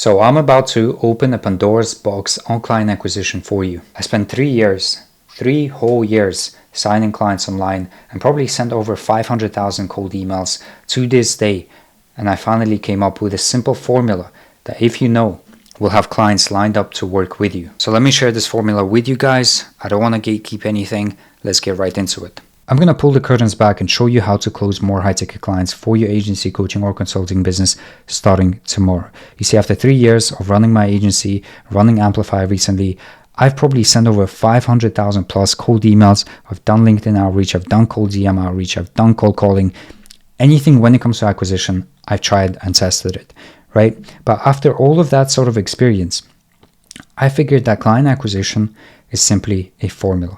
So I'm about to open a Pandora's box on client acquisition for you. I spent 3 whole years signing clients online and probably sent over 500,000 cold emails to this day. And I finally came up with a simple formula that if you know, will have clients lined up to work with you. So let me share this formula with you guys. I don't want to gatekeep anything. Let's get right into it. I'm going to pull the curtains back and show you how to close more high-ticket clients for your agency, coaching, or consulting business starting tomorrow. You see, after 3 years of running my agency, running Amplify recently, I've probably sent over 500,000 plus cold emails. I've done LinkedIn outreach, I've done cold DM outreach, I've done cold calling. Anything when it comes to acquisition, I've tried and tested it, right? But after all of that sort of experience, I figured that client acquisition is simply a formula,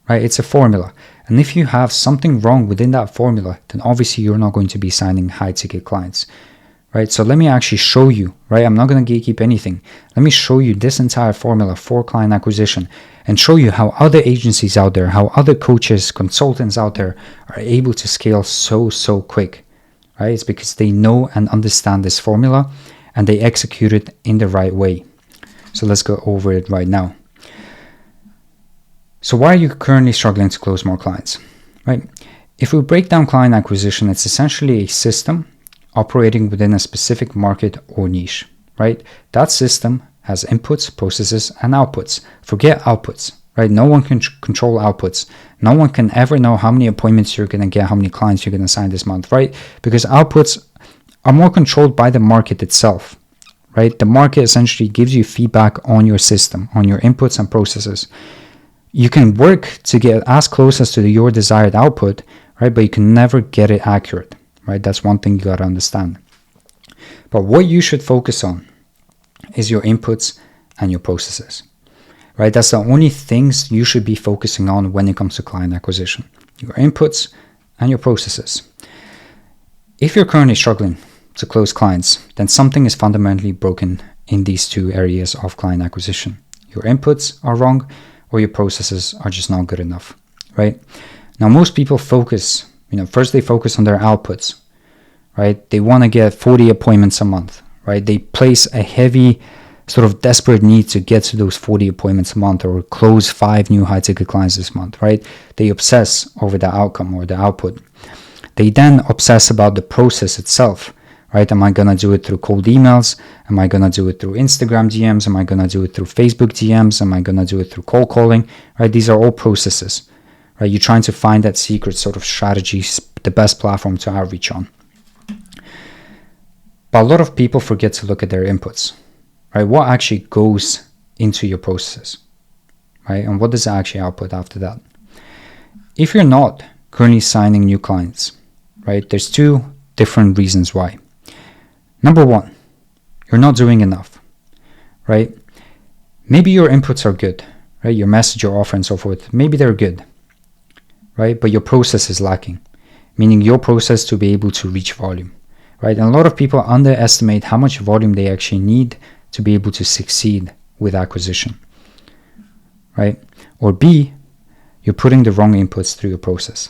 right? It's a formula. And if you have something wrong within that formula, then obviously you're not going to be signing high ticket clients, right? So let me actually show you, right? I'm not going to gatekeep anything. Let me show you this entire formula for client acquisition and show you how other agencies out there, how other coaches, consultants out there are able to scale so quick, right? It's because they know and understand this formula and they execute it in the right way. So let's go over it right now. So why are you currently struggling to close more clients, right? If we break down client acquisition, it's essentially a system operating within a specific market or niche, right? That system has inputs, processes, and outputs. Forget outputs, right? No one can control outputs. No one can ever know how many appointments you're going to get, how many clients you're going to sign this month, right? Because outputs are more controlled by the market itself, right? The market essentially gives you feedback on your system, on your inputs and processes. You can work to get as close as to your desired output, right? But you can never get it accurate, right? That's one thing you got to understand. But what you should focus on is your inputs and your processes, right? That's the only things you should be focusing on when it comes to client acquisition, your inputs and your processes. If you're currently struggling to close clients, then something is fundamentally broken in these two areas of client acquisition. Your inputs are wrong, or your processes are just not good enough, right? Now, most people focus, first they focus on their outputs, right? They want to get 40 appointments a month, right? They place a heavy sort of desperate need to get to those 40 appointments a month or close 5 new high ticket clients this month, right? They obsess over the outcome or the output. They then obsess about the process itself, right? Am I going to do it through cold emails? Am I going to do it through Instagram DMs? Am I going to do it through Facebook DMs? Am I going to do it through cold calling, right? These are all processes, right? You're trying to find that secret sort of strategy, the best platform to outreach on. But a lot of people forget to look at their inputs, right? What actually goes into your processes, right? And what does it actually output after that? If you're not currently signing new clients, right? There's 2 different reasons why. Number 1, you're not doing enough, right? Maybe your inputs are good, right? Your message, your offer, and so forth. Maybe they're good, right? But your process is lacking, meaning your process to be able to reach volume, right? And a lot of people underestimate how much volume they actually need to be able to succeed with acquisition, right? Or B, you're putting the wrong inputs through your process,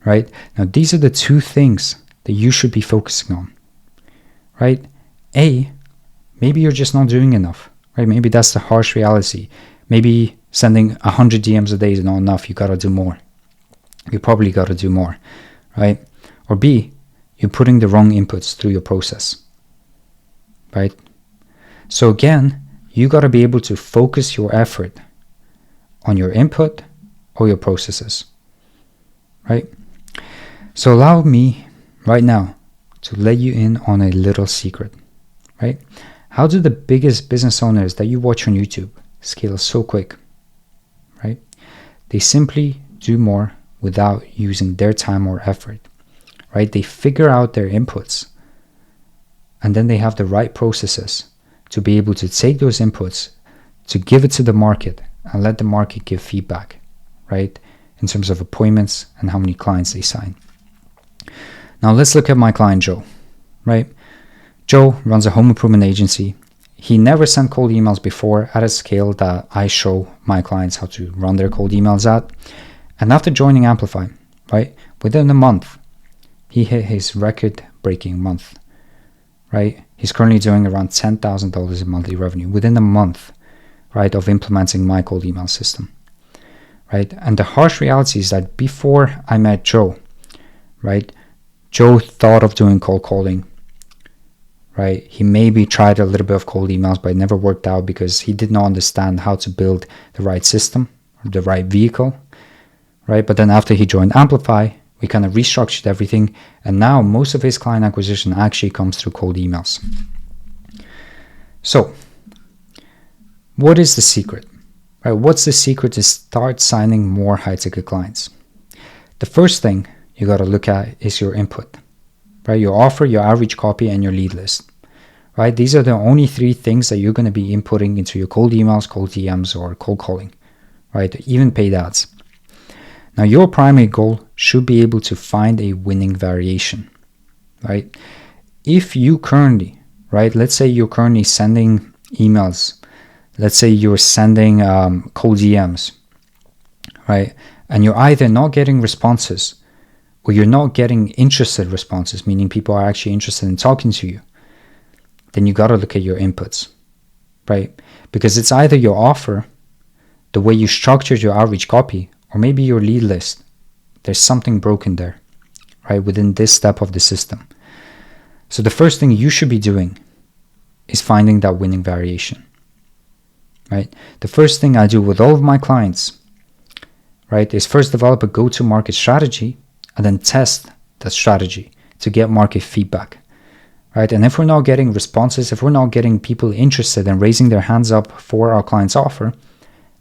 right? Now, these are the 2 things that you should be focusing on, right? A, maybe you're just not doing enough, right? Maybe that's the harsh reality. Maybe sending 100 DMs a day is not enough. You got to do more. You probably got to do more, right? Or B, you're putting the wrong inputs through your process, right? So again, you got to be able to focus your effort on your input or your processes, right? So allow me right now to let you in on a little secret, right? How do the biggest business owners that you watch on YouTube scale so quick, right? They simply do more without using their time or effort, right? They figure out their inputs and then they have the right processes to be able to take those inputs, to give it to the market and let the market give feedback, right? In terms of appointments and how many clients they sign. Now let's look at my client, Joe, right? Joe runs a home improvement agency. He never sent cold emails before at a scale that I show my clients how to run their cold emails at. And after joining Amplify, right, within a month, he hit his record-breaking month, right? He's currently doing around $10,000 in monthly revenue within a month, right, of implementing my cold email system, right? And the harsh reality is that before I met Joe, right, Joe thought of doing cold calling, right? He maybe tried a little bit of cold emails, but it never worked out because he did not understand how to build the right system, or the right vehicle, right? But then after he joined Amplify, we kind of restructured everything, and now most of his client acquisition actually comes through cold emails. So, what is the secret? Right? What's the secret to start signing more high-ticket clients? The first thing you got to look at is your input, right? Your offer, your outreach copy, and your lead list, right? These are the only three things that you're going to be inputting into your cold emails, cold DMs, or cold calling, right? Even paid ads. Now, your primary goal should be able to find a winning variation, right? If you currently, right, let's say you're currently sending emails, let's say you're sending cold DMs, right? And you're either not getting responses or you're not getting interested responses, meaning people are actually interested in talking to you, then you got to look at your inputs, right? Because it's either your offer, the way you structured your outreach copy, or maybe your lead list. There's something broken there, right, within this step of the system. So the first thing you should be doing is finding that winning variation, right? The first thing I do with all of my clients, right, is first develop a go-to-market strategy and then test that strategy to get market feedback, right? And if we're not getting responses, if we're not getting people interested in raising their hands up for our client's offer,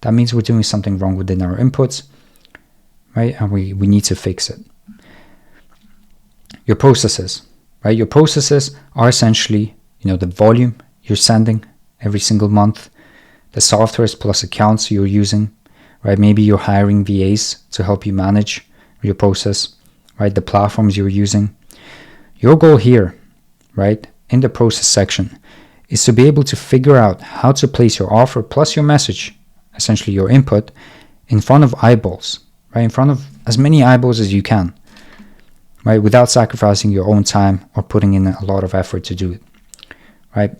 that means we're doing something wrong within our inputs, right? And we need to fix it. Your processes, right? Your processes are essentially, the volume you're sending every single month, the softwares plus accounts you're using, right? Maybe you're hiring VAs to help you manage your process, right? The platforms you're using. Your goal here, right, in the process section is to be able to figure out how to place your offer plus your message, essentially your input, in front of eyeballs, right? In front of as many eyeballs as you can, right? Without sacrificing your own time or putting in a lot of effort to do it, right?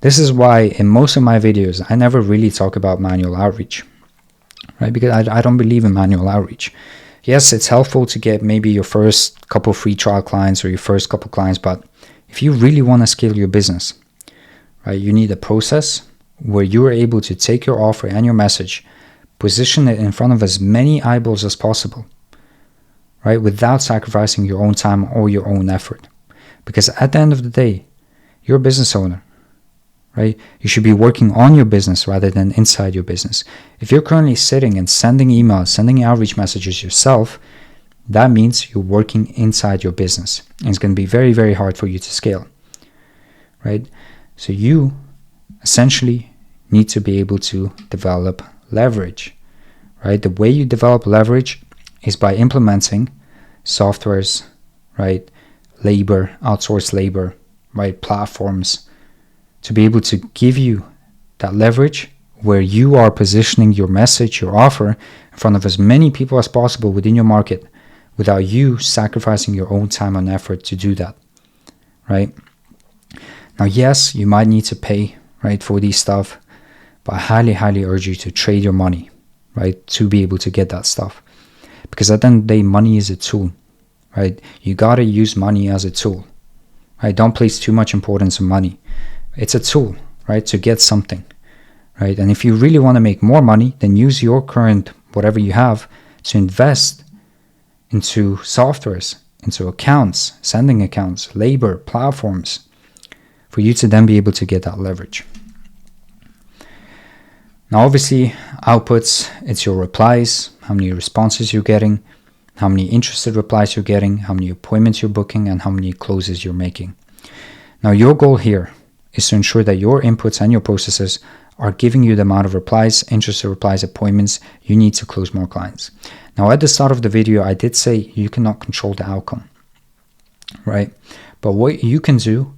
This is why in most of my videos, I never really talk about manual outreach, right? Because I don't believe in manual outreach. Yes, it's helpful to get maybe your first couple free trial clients or your first couple clients, but if you really want to scale your business, right, you need a process where you're able to take your offer and your message, position it in front of as many eyeballs as possible, right, without sacrificing your own time or your own effort. Because at the end of the day, you're a business owner, right? You should be working on your business rather than inside your business. If you're currently sitting and sending emails, sending outreach messages yourself, that means you're working inside your business. And it's going to be very, very hard for you to scale, right? So you essentially need to be able to develop leverage, right? The way you develop leverage is by implementing softwares, right? Labor, outsourced labor, right? Platforms to be able to give you that leverage where you are positioning your message, your offer in front of as many people as possible within your market without you sacrificing your own time and effort to do that, right? Now, yes, you might need to pay, right, for these stuff, but I highly, highly urge you to trade your money, right, to be able to get that stuff. Because at the end of the day, money is a tool, right? You got to use money as a tool, right? Don't place too much importance on money. It's a tool, right, to get something, right? And if you really want to make more money, then use your current, whatever you have, to invest into softwares, into accounts, sending accounts, labor, platforms, for you to then be able to get that leverage. Now, obviously, outputs, it's your replies, how many responses you're getting, how many interested replies you're getting, how many appointments you're booking, and how many closes you're making. Now, your goal here is to ensure that your inputs and your processes are giving you the amount of replies, interested replies, appointments you need to close more clients. Now, at the start of the video, I did say you cannot control the outcome, right? But what you can do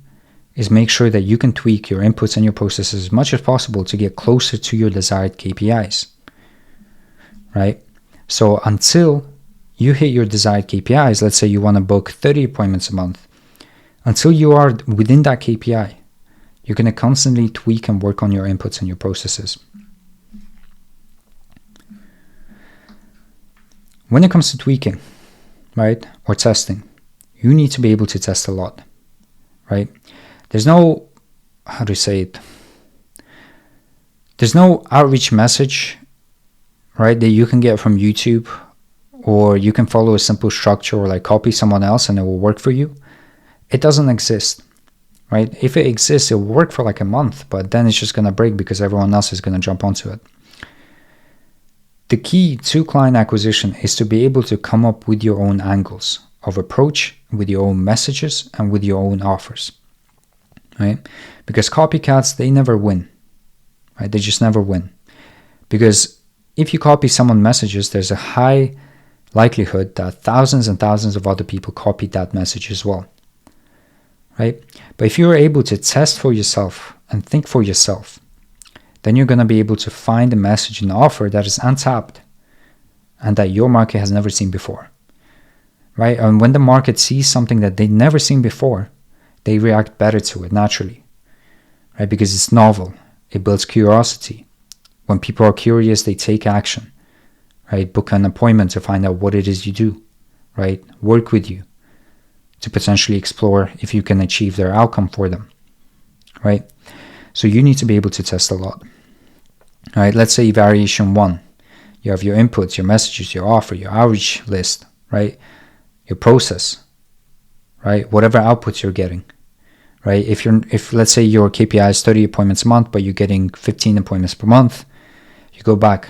is make sure that you can tweak your inputs and your processes as much as possible to get closer to your desired KPIs, right? So until you hit your desired KPIs, let's say you want to book 30 appointments a month, until you are within that KPI, You're going to constantly tweak and work on your inputs and your processes. When it comes to tweaking, right, or testing, you need to be able to test a lot, right? There's no, how do you say it? There's no outreach message, right, that you can get from YouTube, or you can follow a simple structure or like copy someone else and it will work for you. It doesn't exist, right? If it exists, it will work for like a month, but then it's just going to break because everyone else is going to jump onto it. The key to client acquisition is to be able to come up with your own angles of approach, with your own messages and with your own offers, right? Because copycats, they never win, right? They just never win. Because if you copy someone's messages, there's a high likelihood that thousands and thousands of other people copied that message as well, right? But if you're able to test for yourself and think for yourself, then you're going to be able to find a message and offer that is untapped and that your market has never seen before, right? And when the market sees something that they've never seen before, they react better to it naturally, right? Because it's novel. It builds curiosity. When people are curious, they take action, right? Book an appointment to find out what it is you do, right? Work with you to potentially explore if you can achieve their outcome for them, right? So you need to be able to test a lot, right? Let's say variation 1, you have your inputs, your messages, your offer, your outreach list, right? Your process, right? Whatever outputs you're getting, right? If let's say your KPI is 30 appointments a month, but you're getting 15 appointments per month, you go back,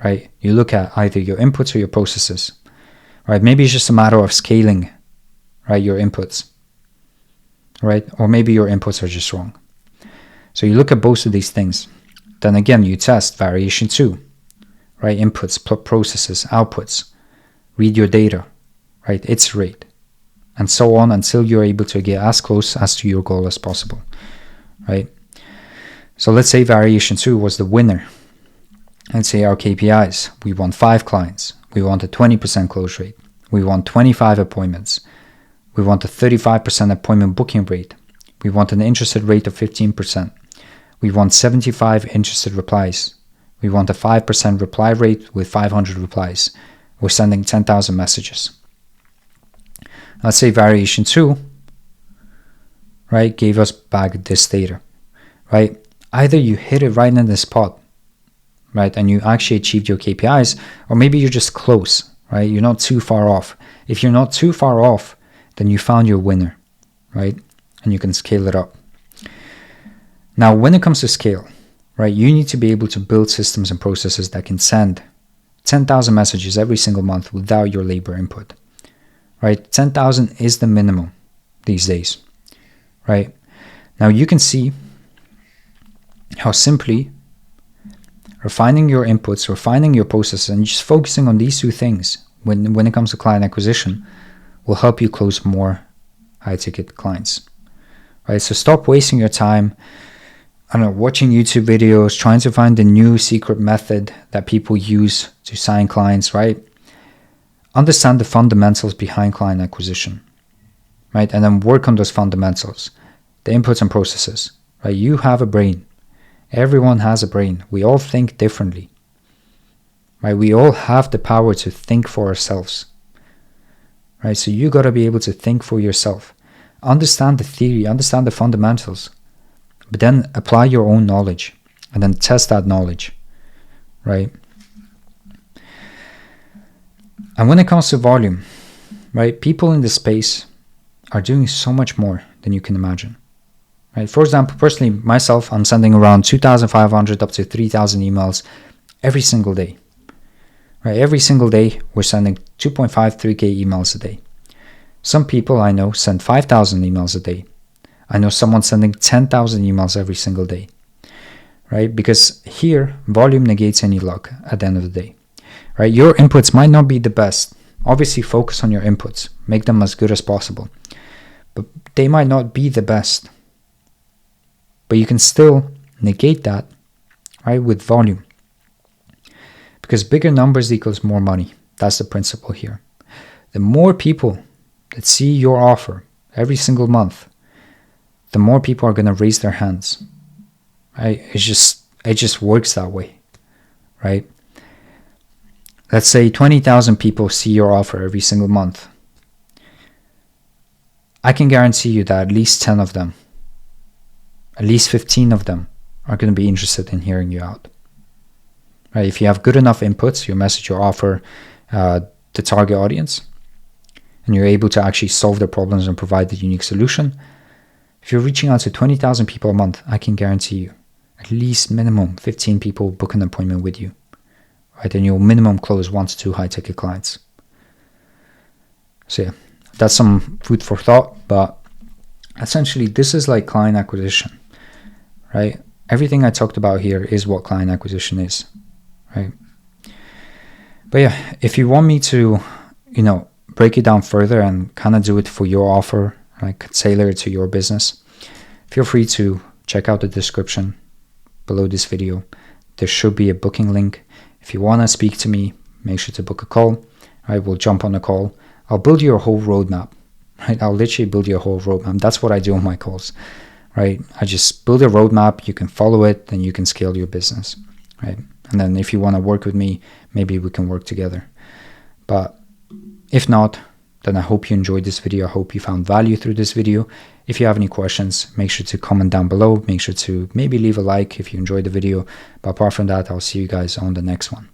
right? You look at either your inputs or your processes, right? Maybe it's just a matter of scaling, right? Your inputs, right? Or maybe your inputs are just wrong. So you look at both of these things. Then again, you test variation 2, right? Inputs, processes, outputs, read your data, right? Iterate, and so on until you're able to get as close as to your goal as possible, right? So let's say variation 2 was the winner. Let's say our KPIs, we want 5 clients. We want a 20% close rate. We want 25 appointments. We want a 35% appointment booking rate. We want an interested rate of 15%. We want 75 interested replies. We want a 5% reply rate with 500 replies. We're sending 10,000 messages. Let's say variation 2, right, gave us back this data, right? Either you hit it right in the spot, right, and you actually achieved your KPIs, or maybe you're just close, right? You're not too far off. If you're not too far off, then you found your winner, right? And you can scale it up. Now, when it comes to scale, right, you need to be able to build systems and processes that can send 10,000 messages every single month without your labor input, right? 10,000 is the minimum these days, right? Now, you can see how simply refining your inputs, refining your processes, and just focusing on these 2 things when it comes to client acquisition will help you close more high-ticket clients, right? So stop wasting your time, I don't know, watching YouTube videos, trying to find the new secret method that people use to sign clients, right? Understand the fundamentals behind client acquisition, right? And then work on those fundamentals, the inputs and processes, right? You have a brain. Everyone has a brain. We all think differently, right? We all have the power to think for ourselves, right? So you got to be able to think for yourself. Understand the theory, understand the fundamentals, but then apply your own knowledge and then test that knowledge, right? And when it comes to volume, right, people in this space are doing so much more than you can imagine, right? For example, personally, myself, I'm sending around 2,500 up to 3,000 emails every single day, right? Every single day, we're sending 2.5, 3K emails a day. Some people I know send 5,000 emails a day. I know someone sending 10,000 emails every single day, right? Because here, volume negates any luck at the end of the day, right? Your inputs might not be the best. Obviously, focus on your inputs. Make them as good as possible. But they might not be the best. But you can still negate that, right, with volume. Because bigger numbers equals more money. That's the principle here. The more people that see your offer every single month, the more people are going to raise their hands. Right? It just works that way, right? Let's say 20,000 people see your offer every single month. I can guarantee you that at least 10 of them, at least 15 of them are going to be interested in hearing you out. Right? If you have good enough inputs, your message, your offer, the target audience, and you're able to actually solve their problems and provide the unique solution, if you're reaching out to 20,000 people a month, I can guarantee you at least minimum 15 people book an appointment with you. Right? And you'll minimum close 1 to 2 high-ticket clients. So yeah, that's some food for thought, but essentially this is like client acquisition, right? Everything I talked about here is what client acquisition is, right? But yeah, if you want me to, break it down further and kind of do it for your offer, like tailor it to your business, feel free to check out the description below this video. There should be a booking link. If you want to speak to me, make sure to book a call. Right? We'll jump on a call. I'll build you a whole roadmap. Right? I'll literally build you a whole roadmap. That's what I do on my calls. Right? I just build a roadmap. You can follow it, and you can scale your business. Right? And then if you want to work with me, maybe we can work together. But if not, then I hope you enjoyed this video. I hope you found value through this video. If you have any questions, make sure to comment down below. Make sure to maybe leave a like if you enjoyed the video. But apart from that, I'll see you guys on the next one.